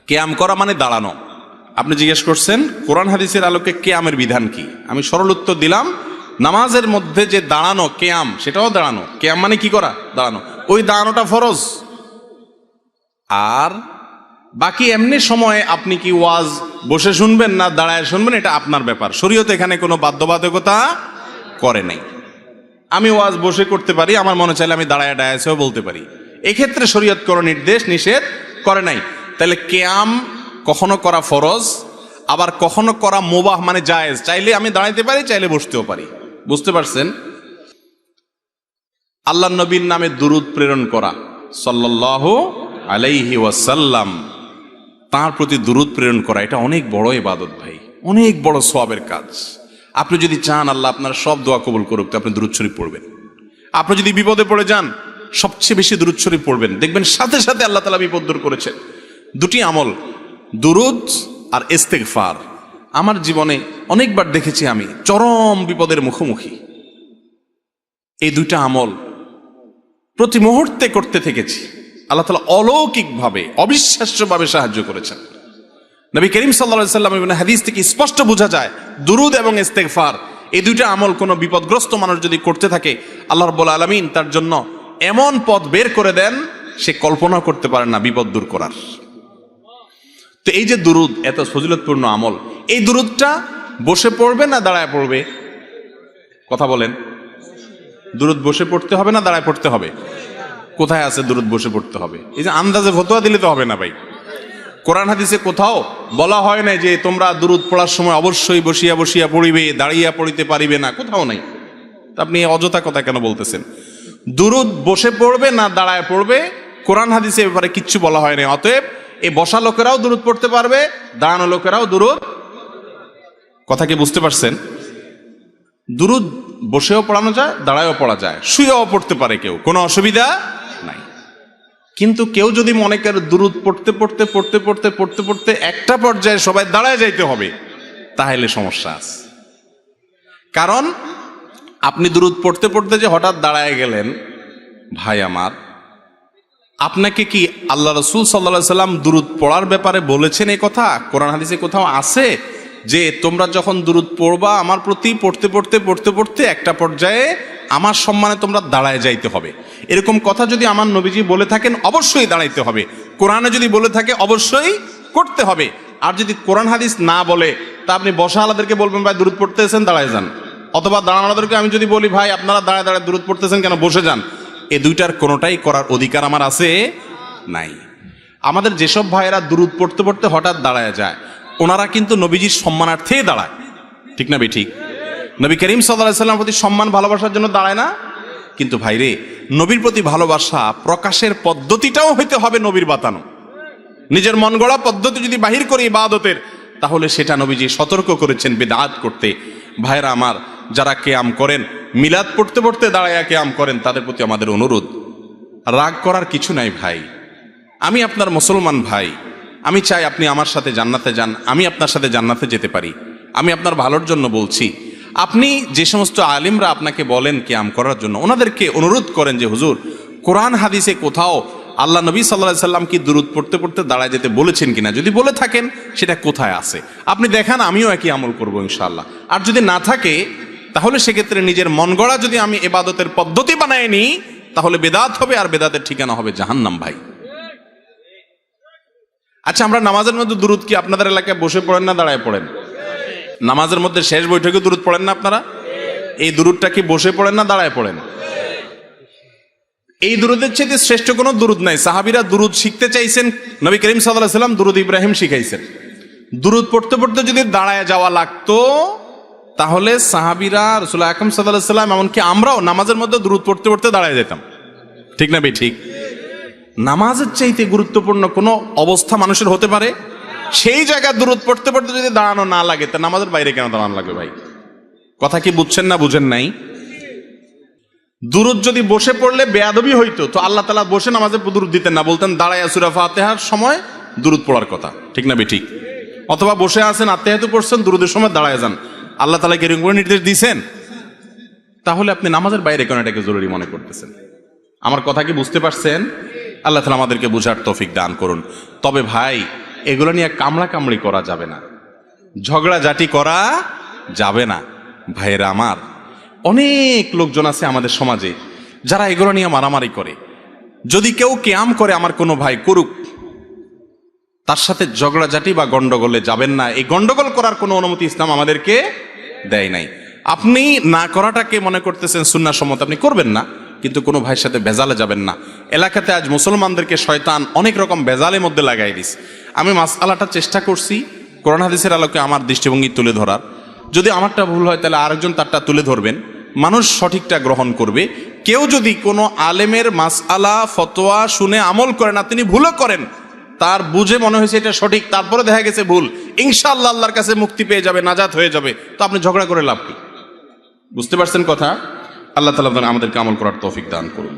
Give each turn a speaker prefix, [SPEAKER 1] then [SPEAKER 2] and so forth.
[SPEAKER 1] কিয়াম করা মানে দাঁড়ানো। আপনি জিজ্ঞেস করছেন কোরআন হাদিসের আলোকে কিয়ামের বিধান কি, আমি সরল উত্তর দিলাম, নামাজের মধ্যে যে দাঁড়ানো কিয়াম, সেটাও দাঁড়ানো। কিয়াম মানে কি করা? দাঁড়ানো। ওই দাঁড়ানোটা ফরজ। আর বাকি এমনি সময়ে আপনি কি ওয়াজ বসে শুনবেন না দাঁড়ায় শুনবেন, এটা আপনার ব্যাপার। শরীয়ত এখানে কোনো বাধ্যবাধকতা করে নাই। আমি ওয়াজ বসে করতে পারি, আমার মনে চাইলে আমি দাঁড়ায় ডায়াসেও বলতে পারি। এক্ষেত্রে শরীয়ত কোনো নির্দেশ নিষেধ করে নাই। তাহলে কিয়াম কখনো করা ফরজ, আবার কখনো করা মুবাহ মানে জায়েজ। চাইলে আমি দাঁড়াইতে পারি, চাইলে বসতেও পারি। বুঝতে পারছেন? আল্লাহ নবীর নামে দুরূদ প্রেরণ করা, সাল্লাল্লাহু আলাইহি ওয়াসাল্লাম, তাঁর প্রতি দুরূদ প্রেরণ করা, এটা অনেক বড় ইবাদত ভাই, অনেক বড় সওয়াবের কাজ। আপনি যদি চান আল্লাহ আপনার সব দোয়া কবুল করুক, তো আপনি দুরূদ শরীফ পড়বেন। আপনি যদি বিপদে পড়ে যান, সবচেয়ে বেশি দুরূদ শরীফ পড়বেন, দেখবেন সাথে সাথে আল্লাহ তাআলা বিপদ দূর করেছেন। দুটি আমল, দুরূদ আর ইস্তেগফার। আমার জীবনে অনেকবার দেখেছি আমি চরম বিপদের মুখোমুখি, এই দুইটা আমল প্রতি মুহূর্তে করতে থেকেছি। আল্লাহ তাআলা অলৌকিকভাবে, অবিশ্বাস্যভাবে সাহায্য করেছেন। নবী করিম সাল্লাল্লাহু আলাইহি ওয়াসাল্লাম ইবনে হাদিস থেকে স্পষ্ট বোঝা যায়, দুরূদ এবং ইস্তেগফার এই দুইটা আমল কোনো বিপদগ্রস্ত মানুষ যদি করতে থাকে, আল্লাহ রাব্বুল আলামিন তার জন্য এমন পথ বের করে দেন, সে কল্পনা করতে পারে না বিপদ দূর করার। তো এই যে দুরূদ, এত ফজিলতপূর্ণ আমল, এই দুরূদটা বসে পড়বে না দাঁড়ায় পড়বে? কথা বলেন। দুরূদ বসে পড়তে হবে না দাঁড়ায় পড়তে হবে? কোথায় আছে দুরূদ বসে পড়তে হবে? এই যে আন্দাজে ফতোয়া দিলে তো হবে না ভাই। কোরআন হাদিসে কোথাও বলা হয় না যে তোমরা দুরূদ পড়ার সময় অবশ্যই বসিয়া বসিয়া পড়িবে, দাঁড়িয়া পড়িতে পারিবে না, কোথাও নাই। আপনি অযথা কথা কেন বলতেছেন? দুরূদ বসে পড়বে না দাঁড়ায় পড়বে, কোরআন হাদিসে ব্যাপারে কিচ্ছু বলা হয় না। অতএব এই বসা লোকেরাও দুরূদ পড়তে পারবে, দাঁড়ানো লোকেরাও দুরূদ। কথা কি বুঝতে পারছেন? দুরূদ বসেও পড়ানো যায়, দাঁড়ায়ও পড়া যায়, শুয়েও পড়তে পারে কেউ, কোনো অসুবিধা নাই। কিন্তু কেউ যদি মনে করে দুরূদ পড়তে পড়তে পড়তে পড়তে পড়তে পড়তে একটা পর্যায়ে সবাই দাঁড়ায় যাইতে হবে, তাহলে সমস্যা আছে। কারণ আপনি দুরূদ পড়তে পড়তে যে হঠাৎ দাঁড়ায় গেলেন, ভাই আমার, আপনাকে কি আল্লাহ রাসূল সাল্লাল্লাহু আলাইহি সাল্লাম দুরূদ পড়ার ব্যাপারে বলেছেন? এই কথা কোরআন হাদিসে কোথাও আছে যে তোমরা যখন দুরূদ পড়বা আমার প্রতি, পড়তে পড়তে পড়তে পড়তে একটা পর্যায়ে আমার সম্মানে তোমরা দাঁড়ায় যাইতে হবে? এরকম কথা যদি আমার নবীজি বলে থাকেন, অবশ্যই দাঁড়াইতে হবে। কোরআনে যদি বলে থাকে, অবশ্যই করতে হবে। আর যদি কোরআন হাদিস না বলে, তা আপনি বসা আলাদেরকে বলবেন ভাই দুরূদ পড়তেছেন, দাঁড়ায় যান। অথবা দাঁড়ানোদেরকে আমি যদি বলি ভাই আপনারা দাঁড়ায় দাঁড়ায় দুরূদ পড়তেছেন কেন, বসে যান। এই দুইটার কোনোটাই করার অধিকার আমার আছে নাই। আমাদের যেসব ভাইয়েরা দুরূদ পড়তে পড়তে হঠাৎ দাঁড়ায় যায়, ওনারা কিন্তু নবীজির সম্মানার্থেই দাঁড়ায়। ঠিক না ঠিক? নবী করিম সাল্লাল্লাহু আলাইহি ওয়াসাল্লামের প্রতি সম্মান ভালোবাসার জন্য দাঁড়ায় না? কিন্তু ভাইরে, নবীর প্রতি ভালোবাসা প্রকাশের পদ্ধতিটাও হইতে হবে নবীর বাতানো। নিজের মন গড়া পদ্ধতি যদি বাহির করি ইবাদতের, তাহলে সেটা নবীজি সতর্ক করেছেন বিদআত করতে। ভাইরা আমার, যারা কিয়াম করেন, মিলাদ পড়তে পড়তে দাঁড়ায়া কিয়াম করেন, তাদের প্রতি আমাদের অনুরোধ, রাগ করার কিছু নাই ভাই। আমি আপনার মুসলমান ভাই, আমি চাই আপনি আমার সাথে জান্নাতে যান, আমি আপনার সাথে জান্নাতে যেতে পারি। আমি আপনার ভালোর জন্য বলছি। আপনি যে সমস্ত আলিমরা আপনাকে বলেন কিয়াম করার জন্য, ওনাদেরকে অনুরোধ করেন যে হুজুর, কোরআন হাদিসে কোথাও আল্লাহ নবী সাল্লাল্লাহু আলাইহি সাল্লাম কি দুরূদ পড়তে পড়তে দাঁড়ায় যেতে বলেছেন কিনা? যদি বলে থাকেন সেটা কোথায় আছে আপনি দেখান, আমিও একই আমল করবো ইনশাআল্লাহ। আর যদি না থাকে, তাহলে সেক্ষেত্রে নিজের মন গড়া যদি আমি ইবাদতের পদ্ধতি বানায় নিই, তাহলে বেদাত হবে, আর বেদাতের ঠিকানা হবে জাহান্নাম ভাই। আচ্ছা, আমরা নামাজের মধ্যে দুরূদ কি আপনাদের এলাকায় বসে পড়েন না দাঁড়ায় পড়েন? নামাজের মধ্যে শেষ বৈঠকে দুরূদ পড়েন না আপনারা? এই দুরূদটা কি বসে পড়েন না দাঁড়ায় পড়েন? এই দুরূদের চেয়ে শ্রেষ্ঠ কোনো দুরূদ নাই। সাহাবীরা দুরূদ শিখতে চাইছেন, নবী করিম সাল্লাল্লাহু আলাইহি ওয়াসাল্লাম দুরূদ ইব্রাহিম শিখাইছেন। দুরূদ পড়তে পড়তে যদি দাঁড়ায় যাওয়া লাগতো, তাহলে সাহাবীরা, রাসূল আকরাম সাল্লাল্লাহু আলাইহি ওয়াসাল্লাম, এমনকি আমরাও নামাজের মধ্যে দুরূদ পড়তে পড়তে দাঁড়ায় যেতাম। ঠিক না ঠিক? নামাজের চাইতে গুরুত্বপূর্ণ কোনো অবস্থা মানুষের হতে পারে? সেই জায়গায় দুরূদ পড়তে পড়তে যদি দাঁড়ানো না লাগে, তা নামাজের বাইরে কেন দাঁড়ানো লাগবে ভাই? কথা কি বুঝছেন না বুঝেন নাই? দুরূদ যদি বসে পড়লে বেয়াদবি হইতো, তো আল্লাহ তাআলা বসে নামাজে দুরূদ দিতেন না, বলতেন দাঁড়ায়া সূরা ফাতিহার সময় দুরূদ পড়ার কথা। ঠিক না ঠিক? অথবা বসে আছেন, আত্তাহিয়াতু পড়ছেন, দুরূদের সময় দাঁড়ায় যান। আল্লাহ তাআলা কি এরকম করে নির্দেশ দিয়েছেন? তাহলে আপনি নামাজের বাইরে কেন এটাকে জরুরি মনে করতেছেন? আমার কথা কি বুঝতে পারছেন? আল্লাহ তাআলা আমাদেরকে বুঝার তৌফিক দান করুন। তবে ভাই, এগুলো নিয়ে কামড়া কামড়ি করা যাবে না, ঝগড়াঝাটি করা যাবে না। ভাইয়েরা আমার, অনেক লোকজন আছে আমাদের সমাজে যারা এগুলো নিয়ে মারামারি করে। যদি কেউ কিয়াম করে আমার কোনো ভাই করুক, তার সাথে ঝগড়াঝাটি বা গন্ডগোলে যাবেন না। এই গন্ডগোল করার কোনো অনুমতি ইসলাম আমাদেরকে দেয় নাই। আপনি না করাটাকে মনে করতেছেন সুন্নাহসম্মত, আপনি করবেন না, কিন্তু কোনো ভাইয়ের সাথে বেজালে যাবেন না। এলাকাতে আজ মুসলমানদেরকে শয়তান অনেক রকম বেজালের মধ্যে লাগাই দিস। আমি মাসআলাটা চেষ্টা করছি কোরআন হাদিসের আলোকে আমার দৃষ্টিভঙ্গি তুলে ধরার। যদি আমারটা ভুল হয় তাহলে আরেকজন তারটা তুলে ধরবেন, মানুষ সঠিকটা গ্রহণ করবে। কেউ যদি কোনো আলেমের মাসআলা ফতোয়া শুনে আমল করে না, তিনি ভুলও করেন, তার বুঝে মনে হয়েছে এটা সঠিক, তারপরে দেখা গেছে ভুল, ইনশাআল্লাহ আল্লাহর কাছে মুক্তি পেয়ে যাবে, নাজাত হয়ে যাবে, তো আপনি ঝগড়া করে লাভ কি? বুঝতে পারছেন কথা? আল্লাহ তাআলা আমাদেরকে আমল করার তৌফিক দান করুন।